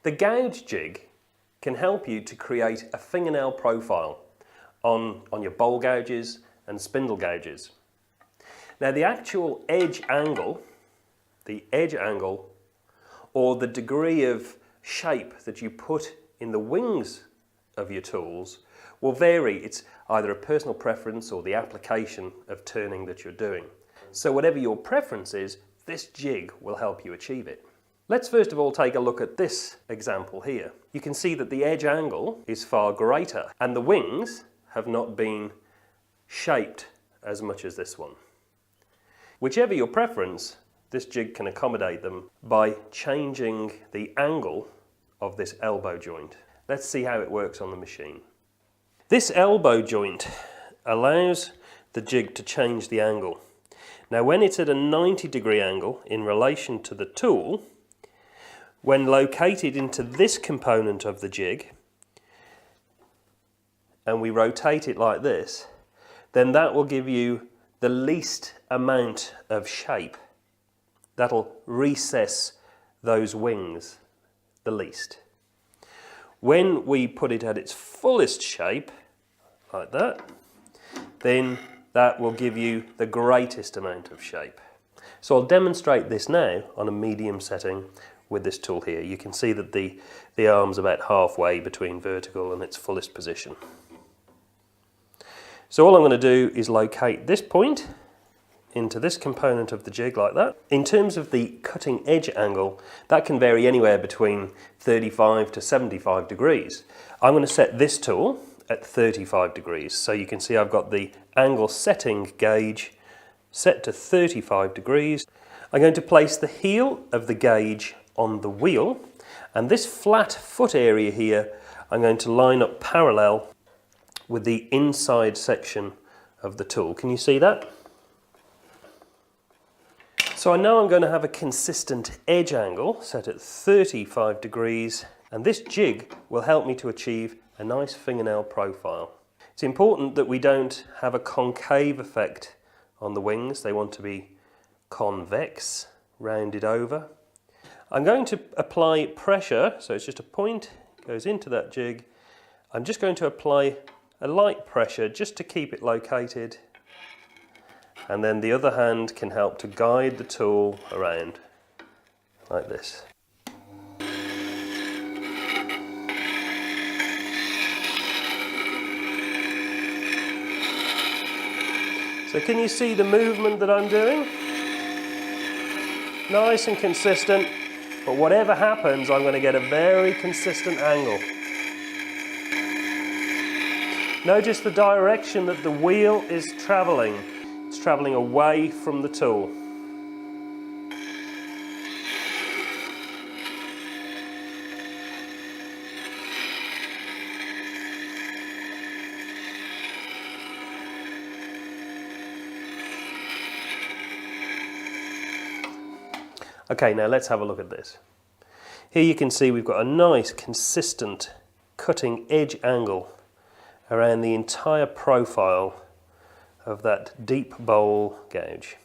The gouge jig can help you to create a fingernail profile on your bowl gouges and spindle gouges. Now the actual edge angle, or the degree of shape that you put in the wings of your tools will vary. It's either a personal preference or the application of turning that you're doing. So whatever your preference is, this jig will help you achieve it. Let's first of all take a look at this example here. You can see that the edge angle is far greater and the wings have not been shaped as much as this one. Whichever your preference, this jig can accommodate them by changing the angle of this elbow joint. Let's see how it works on the machine. This elbow joint allows the jig to change the angle. Now when it's at a 90-degree angle in relation to the tool, when located into this component of the jig, and we rotate it like this, then that will give you the least amount of shape. That'll recess those wings the least. When we put it at its fullest shape, like that, then that will give you the greatest amount of shape. So I'll demonstrate this now on a medium setting with this tool here. You can see that the arm's about halfway between vertical and its fullest position. So all I'm going to do is locate this point into this component of the jig like that. In terms of the cutting edge angle, that can vary anywhere between 35 to 75 degrees. I'm going to set this tool at 35 degrees. So you can see I've got the angle setting gauge set to 35 degrees. I'm going to place the heel of the gauge on the wheel, and this flat foot area here I'm going to line up parallel with the inside section of the tool. Can you see that? So I know I'm going to have a consistent edge angle set at 35 degrees, and this jig will help me to achieve a nice fingernail profile. It's important that we don't have a concave effect on the wings. They want to be convex, rounded over. I'm going to apply pressure, so it's just a point, goes into that jig. I'm just going to apply a light pressure just to keep it located, and then the other hand can help to guide the tool around like this. So can you see the movement that I'm doing? Nice and consistent, but whatever happens, I'm going to get a very consistent angle. Notice the direction that the wheel is travelling. It's travelling away from the tool. Okay, now let's have a look at this. Here you can see we've got a nice consistent cutting edge angle around the entire profile of that deep bowl gouge.